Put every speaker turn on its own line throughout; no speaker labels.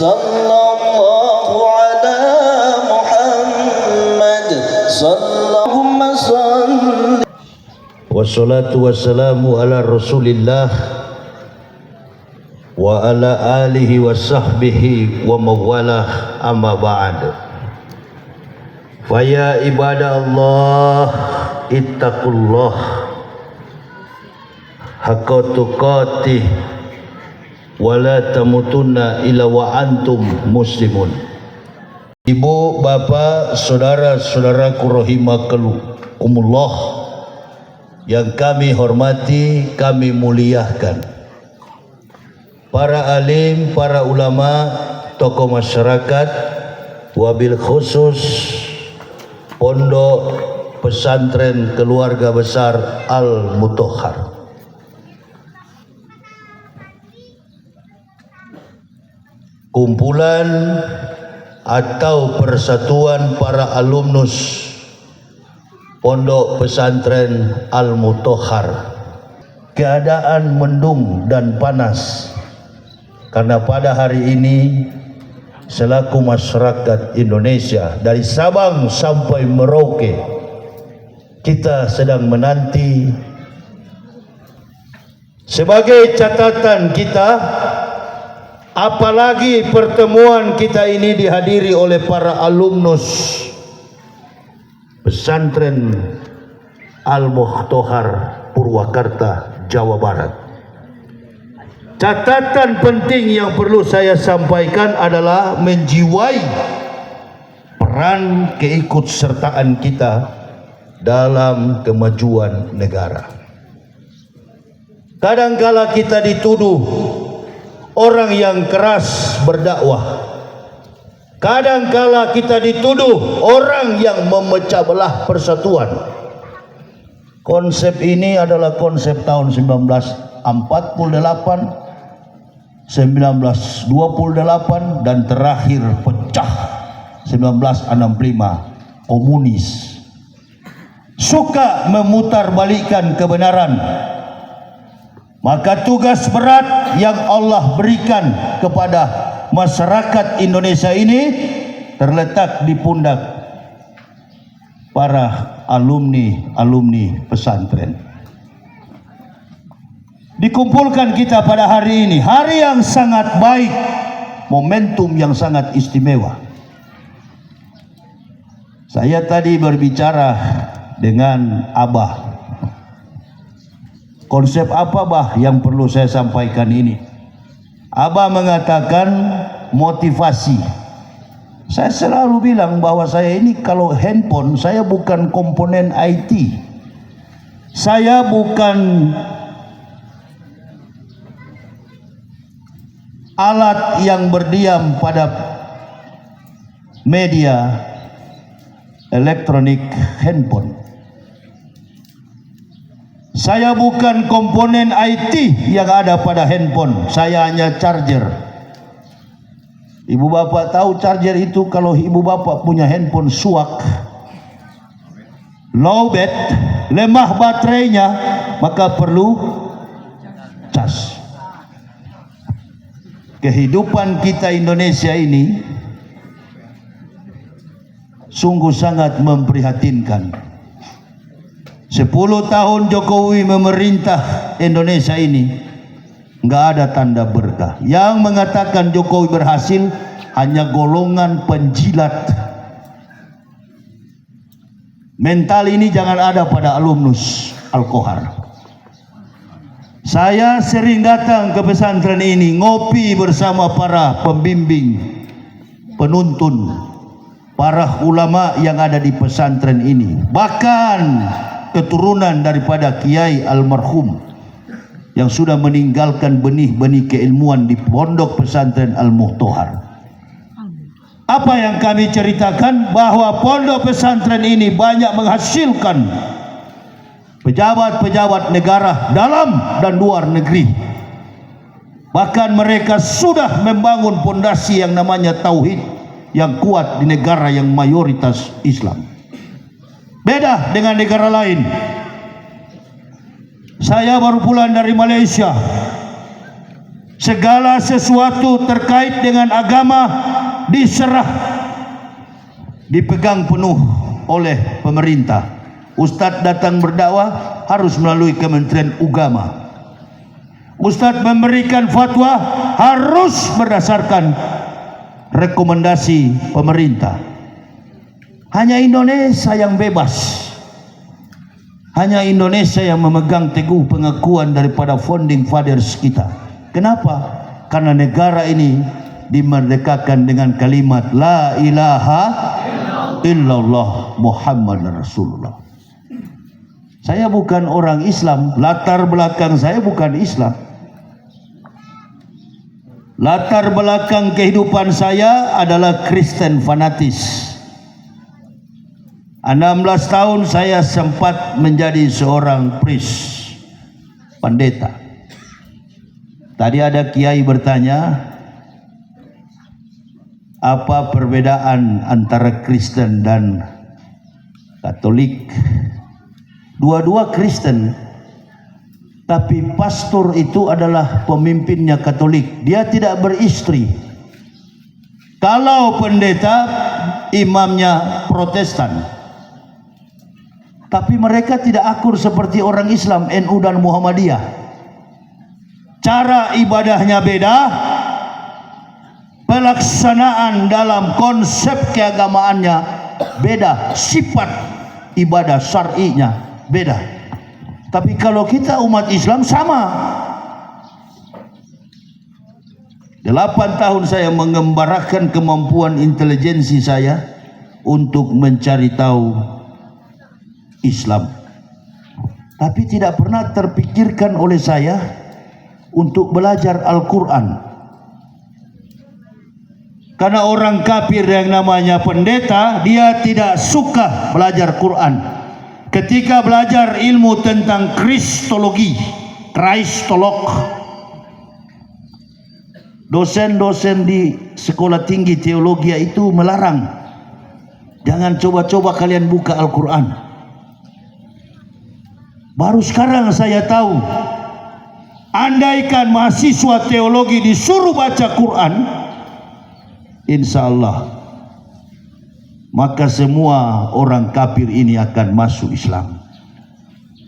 sallallahu ala Muhammad sallallahu salli.
Wassalatu wassalamu ala Rasulillah wa ala alihi wa sahbihi wa mawalah, amma ba'd. Faya ibadallah ittaqullah haqqa tuqatih wa la tamutunna illa wa antum muslimun. Ibu, bapak, saudara-saudaraku rahimakumullah yang kami hormati, kami muliakan, para alim, para ulama, tokoh masyarakat, wabil khusus Pondok Pesantren Keluarga Besar Al-Mutahhar. Kumpulan atau persatuan para alumnus Pondok Pesantren Al-Mutahhar. Keadaan mendung dan panas karena pada hari ini selaku masyarakat Indonesia dari Sabang sampai Merauke kita sedang menanti, sebagai catatan kita, apalagi pertemuan kita ini dihadiri oleh para alumnus Pesantren Al-Mutahhar Purwakarta, Jawa Barat. Catatan penting yang perlu saya sampaikan adalah menjiwai peran keikutsertaan kita dalam kemajuan negara. Kadangkala kita dituduh orang yang keras berdakwah. Kadangkala kita dituduh orang yang memecah belah persatuan. Konsep ini adalah konsep tahun 1948, 1928 dan terakhir pecah 1965, komunis. Suka memutarbalikkan kebenaran. Maka tugas berat yang Allah berikan kepada masyarakat Indonesia ini terletak di pundak para alumni pesantren. Dikumpulkan kita pada hari ini, hari yang sangat baik, momentum yang sangat istimewa. Saya tadi berbicara dengan Abah. Konsep apa, Bah, yang perlu saya sampaikan ini? Abah mengatakan motivasi. Saya selalu bilang bahwa saya ini kalau handphone, saya bukan komponen IT. Saya bukan alat yang berdiam pada media elektronik handphone. Saya bukan komponen IT yang ada pada handphone. Saya hanya charger. Ibu bapak tahu charger itu, kalau ibu bapak punya handphone suak, low bat, lemah baterainya, maka perlu cas. Kehidupan kita Indonesia ini sungguh sangat memprihatinkan. 10 tahun Jokowi memerintah Indonesia ini, nggak ada tanda berkah. Yang mengatakan Jokowi berhasil hanya golongan penjilat. Mental ini jangan ada pada alumnus Al-Mutahhar. Saya sering datang ke pesantren ini, ngopi bersama para pembimbing, penuntun, para ulama yang ada di pesantren ini. Bahkan keturunan daripada Kiai almarhum yang sudah meninggalkan benih-benih keilmuan di Pondok Pesantren Al-Mutahhar. Apa yang kami ceritakan, bahwa pondok pesantren ini banyak menghasilkan pejabat-pejabat negara dalam dan luar negeri. Bahkan mereka sudah membangun pondasi yang namanya tauhid yang kuat di negara yang mayoritas Islam. Beda dengan negara lain. Saya baru pulang dari Malaysia. segala sesuatu terkait dengan agama dipegang penuh oleh pemerintah. Ustadz datang berdakwah harus melalui Kementerian Agama. Ustadz memberikan fatwa harus berdasarkan rekomendasi pemerintah. Hanya Indonesia yang bebas. Hanya Indonesia yang memegang teguh pengakuan daripada founding fathers kita. Kenapa? Karena negara ini dimerdekakan dengan kalimat La ilaha illallah Muhammad Rasulullah. Saya bukan orang Islam, latar belakang saya bukan Islam. Latar belakang kehidupan saya adalah Kristen fanatis. 16 tahun saya sempat menjadi seorang priest, pendeta. Tadi ada kiai bertanya, apa perbedaan antara Kristen dan Katolik? Dua-dua Kristen, tapi pastor itu adalah pemimpinnya Katolik. Dia tidak beristri. Kalau pendeta, imamnya Protestan. Tapi mereka tidak akur seperti orang Islam, NU dan Muhammadiyah. Cara ibadahnya beda, pelaksanaan dalam konsep keagamaannya beda, sifat ibadah syar'inya beda. Tapi kalau kita umat Islam sama. 8 tahun saya mengembarakan kemampuan intelijensi saya untuk mencari tahu Islam. Tapi tidak pernah terpikirkan oleh saya untuk belajar Al-Quran. Karena orang kafir yang namanya pendeta, dia tidak suka belajar Quran. Ketika belajar ilmu tentang kristologi, kristolog, dosen-dosen di sekolah tinggi teologi itu melarang. Jangan coba-coba kalian buka Al-Quran. Baru sekarang saya tahu, andaikan mahasiswa teologi disuruh baca Quran, insya Allah maka semua orang kafir ini akan masuk Islam.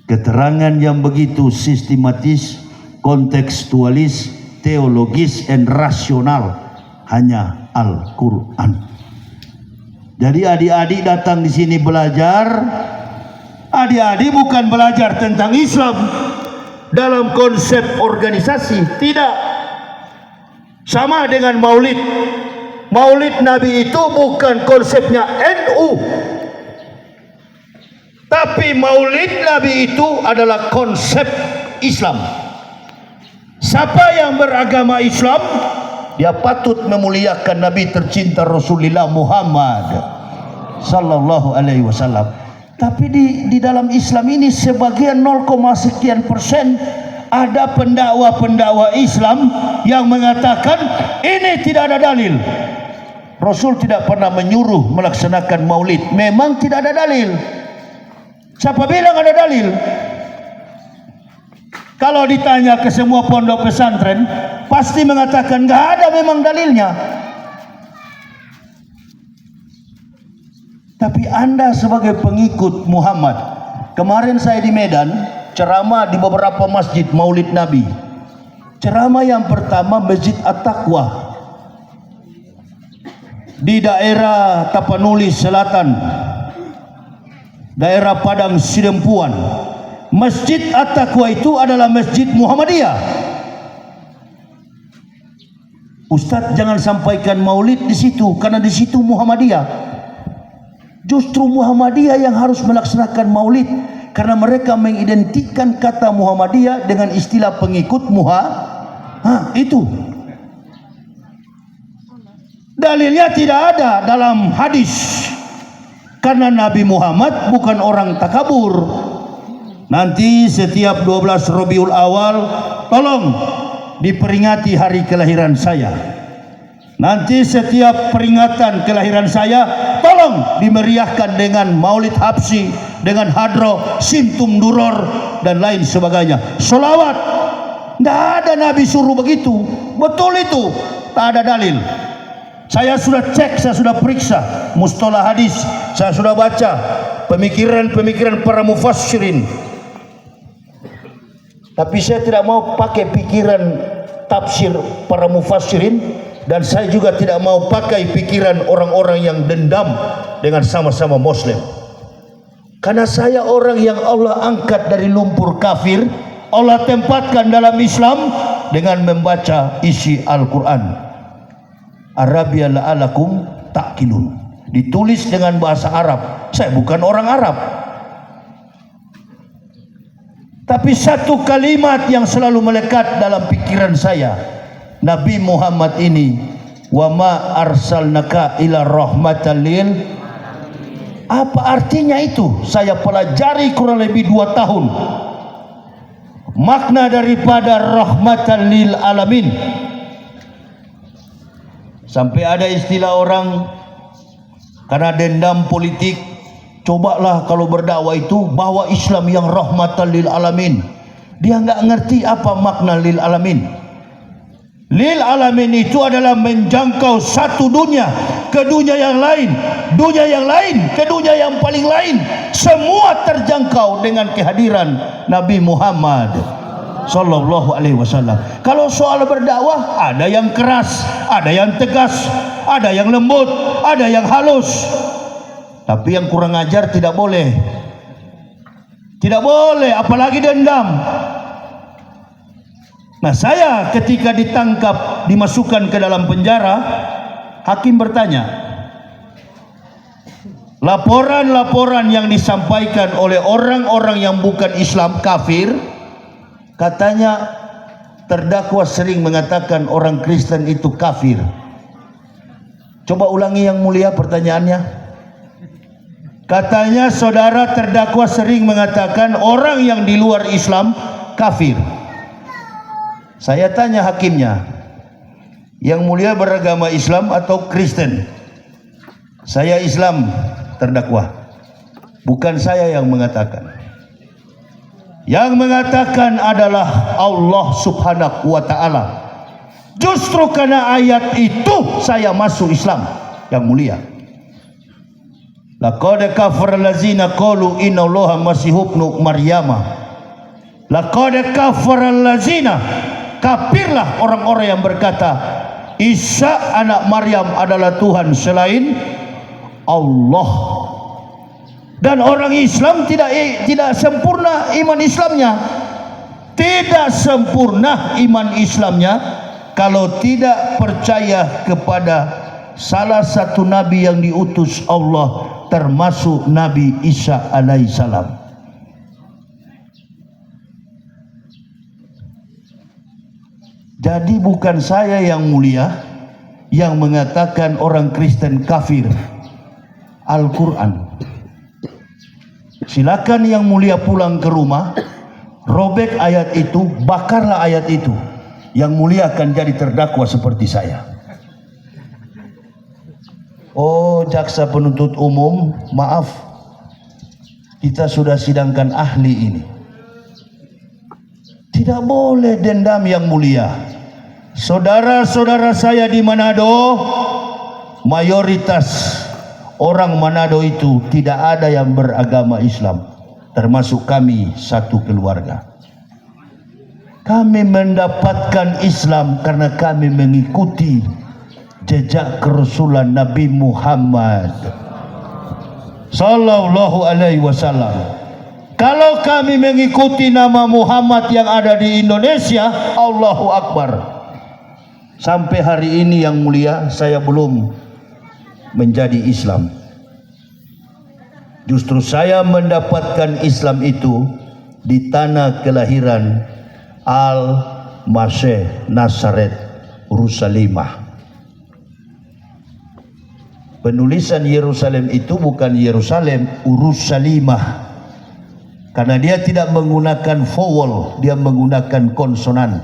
Keterangan yang begitu sistematis, kontekstualis, teologis, dan rasional hanya Al-Quran. Jadi adik-adik datang di sini belajar. Adik-adik bukan belajar tentang Islam dalam konsep organisasi, tidak. Sama dengan Maulid. Maulid Nabi itu bukan konsepnya NU, tapi Maulid Nabi itu adalah konsep Islam. Siapa yang beragama Islam, dia patut memuliakan Nabi tercinta Rasulullah Muhammad sallallahu alaihi wasallam. Tapi di dalam Islam ini sebagian 0, sekian persen ada pendakwa-pendakwa Islam yang mengatakan ini tidak ada dalil. Rasul tidak pernah menyuruh melaksanakan maulid. Memang tidak ada dalil. Siapa bilang ada dalil? Kalau ditanya ke semua pondok pesantren, pasti mengatakan nggak ada memang dalilnya. Tapi Anda sebagai pengikut Muhammad, kemarin saya di Medan ceramah di beberapa masjid Maulid Nabi. Ceramah yang pertama Masjid At-Taqwa di daerah Tapanuli Selatan, daerah Padang Sidempuan. Masjid At-Taqwa itu adalah masjid Muhammadiyah. Ustadz jangan sampaikan maulid di situ, karena di situ Muhammadiyah. Justru Muhammadiyah yang harus melaksanakan maulid, karena mereka mengidentikan kata Muhammadiyah dengan istilah pengikut itu. Dalilnya tidak ada dalam hadis, karena Nabi Muhammad bukan orang takabur. Nanti setiap 12 Rabiul Awal tolong diperingati hari kelahiran saya. Nanti setiap peringatan kelahiran saya tolong dimeriahkan dengan maulid habsi, dengan hadroh, simtum duror, dan lain sebagainya. Solawat Tidak ada Nabi suruh begitu. Betul itu. Tak ada dalil. Saya sudah cek, saya sudah periksa mustalah hadis, saya sudah baca pemikiran-pemikiran para mufassirin. Tapi saya tidak mau pakai pikiran tafsir para mufassirin, dan saya juga tidak mau pakai pikiran orang-orang yang dendam dengan sama-sama Muslim. Karena saya orang yang Allah angkat dari lumpur kafir, Allah tempatkan dalam Islam dengan membaca isi Al-Quran. Arabia la'alakum ta'qilun. Ditulis dengan bahasa Arab. Saya bukan orang Arab. Tapi satu kalimat yang selalu melekat dalam pikiran saya, Nabi Muhammad ini, wa ma arsalnaka ila rahmatan lil. Apa artinya itu? Saya pelajari kurang lebih 2 tahun. Makna daripada rahmatan lil alamin. Sampai ada istilah orang karena dendam politik, cobalah kalau berdakwah itu bawa Islam yang rahmatan lil alamin. Dia nggak ngerti apa makna lil alamin. Lil alamin itu adalah menjangkau satu dunia ke dunia yang lain, dunia yang lain ke dunia yang paling lain. Semua terjangkau dengan kehadiran Nabi Muhammad Sallallahu Alaihi Wasallam. Kalau soal berdakwah, ada yang keras, ada yang tegas, ada yang lembut, ada yang halus. Tapi yang kurang ajar tidak boleh. Tidak boleh, apalagi dendam. Nah, saya ketika ditangkap, dimasukkan ke dalam penjara, hakim bertanya, laporan-laporan yang disampaikan oleh orang-orang yang bukan Islam kafir, katanya terdakwa sering mengatakan orang Kristen itu kafir. Coba ulangi yang mulia pertanyaannya. Katanya saudara terdakwa sering mengatakan orang yang di luar Islam kafir. Saya tanya hakimnya, yang mulia beragama Islam atau Kristen? Saya Islam, terdakwa. Bukan saya yang mengatakan. Yang mengatakan adalah Allah Subhanahu wa ta'ala. Justru karena ayat itu saya masuk Islam, yang mulia. Laqad kafara allazina qalu innallaha masih ibnu Maryama. Laqad kafara allazina, kafirlah orang-orang yang berkata Isa anak Maryam adalah Tuhan selain Allah. Dan orang Islam tidak sempurna iman Islamnya. Tidak sempurna iman Islamnya kalau tidak percaya kepada salah satu nabi yang diutus Allah, termasuk Nabi Isa alaihissalam. Jadi bukan saya yang mulia yang mengatakan orang Kristen kafir. Al-Quran. Silakan yang mulia pulang ke rumah, robek ayat itu, bakarlah ayat itu. Yang mulia akan jadi terdakwa seperti saya. Oh, jaksa penuntut umum, maaf, kita sudah sidangkan ahli ini. Tidak boleh dendam yang mulia. Saudara-saudara saya di Manado, mayoritas orang Manado itu tidak ada yang beragama Islam, termasuk kami satu keluarga. Kami mendapatkan Islam karena kami mengikuti jejak kerasulan Nabi Muhammad Sallallahu Alaihi Wasallam. Kalau kami mengikuti nama Muhammad yang ada di Indonesia, Allahu Akbar. Sampai hari ini yang mulia saya belum menjadi Islam. Justru saya mendapatkan Islam itu di tanah kelahiran Al-Masih Nazaret Urusalimah. Penulisan Yerusalem itu bukan Yerusalem, Urusalimah. Karena dia tidak menggunakan vowel, dia menggunakan konsonan.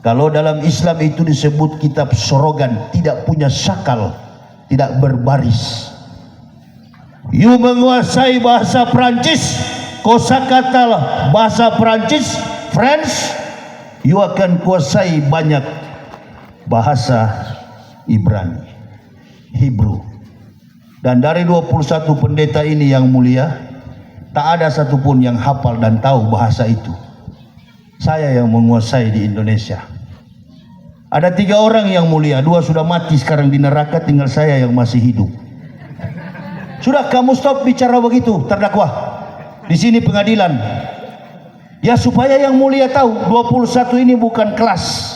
Kalau dalam Islam itu disebut kitab sorogan, tidak punya sakal, tidak berbaris. You menguasai bahasa Prancis, kosakata bahasa Prancis, French. you akan kuasai banyak bahasa Ibrani, Hebrew. Dan dari 21 pendeta ini yang mulia, tak ada satupun yang hafal dan tahu bahasa itu. Saya yang menguasai di Indonesia. Ada 3 orang yang mulia, 2 sudah mati sekarang di neraka, tinggal saya yang masih hidup. Sudah, kamu stop bicara begitu, terdakwa. Di sini pengadilan. Ya supaya yang mulia tahu, 21 ini bukan kelas.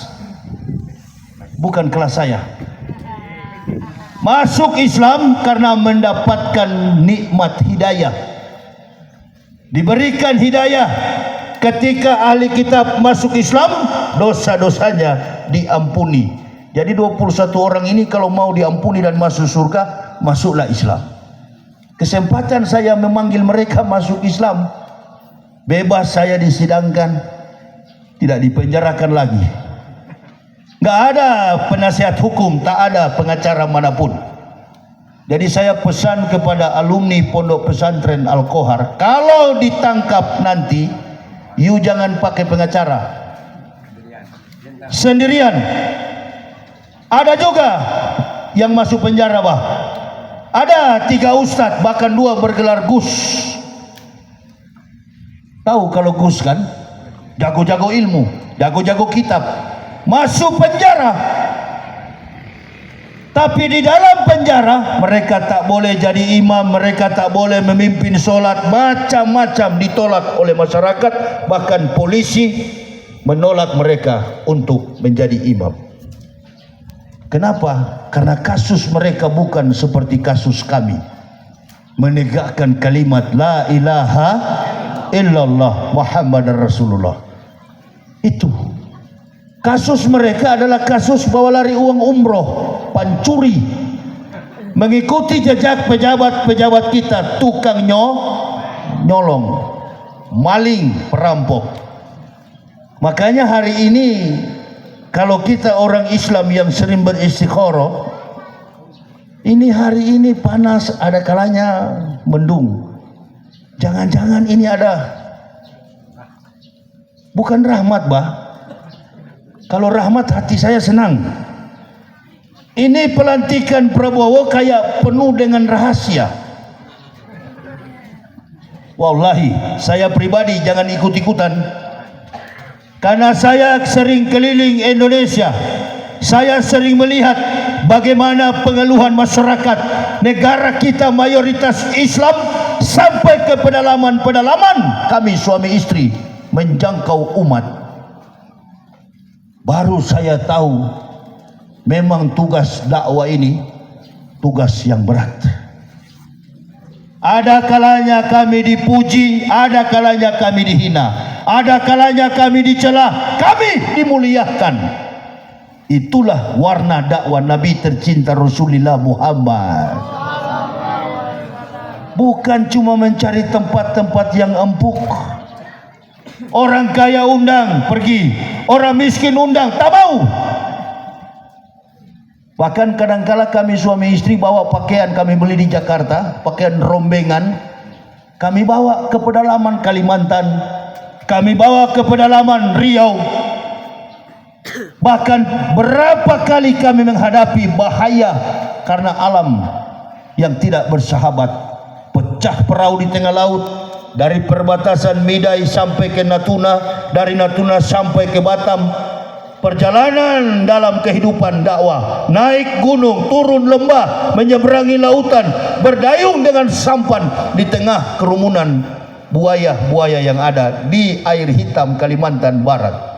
Bukan kelas saya. Masuk Islam karena mendapatkan nikmat hidayah. Diberikan hidayah ketika ahli kitab masuk Islam, dosa-dosanya diampuni. Jadi 21 orang ini kalau mau diampuni dan masuk surga, masuklah Islam. Kesempatan saya memanggil mereka masuk Islam, bebas saya disidangkan, tidak dipenjarakan lagi. Nggak ada penasihat hukum, tak ada pengacara manapun. Jadi saya pesan kepada alumni Pondok Pesantren Al-Qohar, kalau ditangkap nanti, you jangan pakai pengacara, sendirian. Ada juga yang masuk penjara, bah. Ada 3 ustadz, bahkan 2 bergelar Gus. Tahu kalau Gus kan? Jago-jago ilmu, jago-jago kitab. Masuk penjara. Tapi di dalam penjara mereka tak boleh jadi imam, mereka tak boleh memimpin solat, macam-macam ditolak oleh masyarakat, bahkan polisi menolak mereka untuk menjadi imam. Kenapa? Karena kasus mereka bukan seperti kasus kami. Menegakkan kalimat la ilaha illallah Muhammadar Rasulullah. Itu. Kasus mereka adalah kasus bawa lari uang umroh, pancuri, mengikuti jejak pejabat-pejabat kita, tukang nyolong, maling, perampok. Makanya hari ini kalau kita orang Islam yang sering beristikharah, ini hari ini panas, ada kalanya mendung. Jangan-jangan ini ada bukan rahmat, bah. Kalau rahmat hati saya senang. Ini pelantikan Prabowo kayak penuh dengan rahasia. Wallahi, saya pribadi jangan ikut-ikutan. Karena saya sering keliling Indonesia. Saya sering melihat bagaimana pengeluhan masyarakat negara kita mayoritas Islam sampai ke pedalaman-pedalaman kami suami istri menjangkau umat. Baru saya tahu memang tugas dakwah ini tugas yang berat. Ada kalanya kami dipuji, ada kalanya kami dihina, ada kalanya kami dicela, kami dimuliakan. Itulah warna dakwah Nabi tercinta Rasulullah Muhammad. Bukan cuma mencari tempat-tempat yang empuk. Orang kaya undang pergi, orang miskin undang tak mau. Bahkan kadangkala kami suami istri bawa pakaian kami beli di Jakarta, pakaian rombengan, kami bawa ke pedalaman Kalimantan, kami bawa ke pedalaman Riau. Bahkan berapa kali kami menghadapi bahaya karena alam yang tidak bersahabat. Pecah perahu di tengah laut, dari perbatasan Midai sampai ke Natuna, dari Natuna sampai ke Batam. Perjalanan dalam kehidupan dakwah, naik gunung, turun lembah, menyeberangi lautan, berdayung dengan sampan di tengah kerumunan buaya-buaya yang ada di air hitam Kalimantan Barat.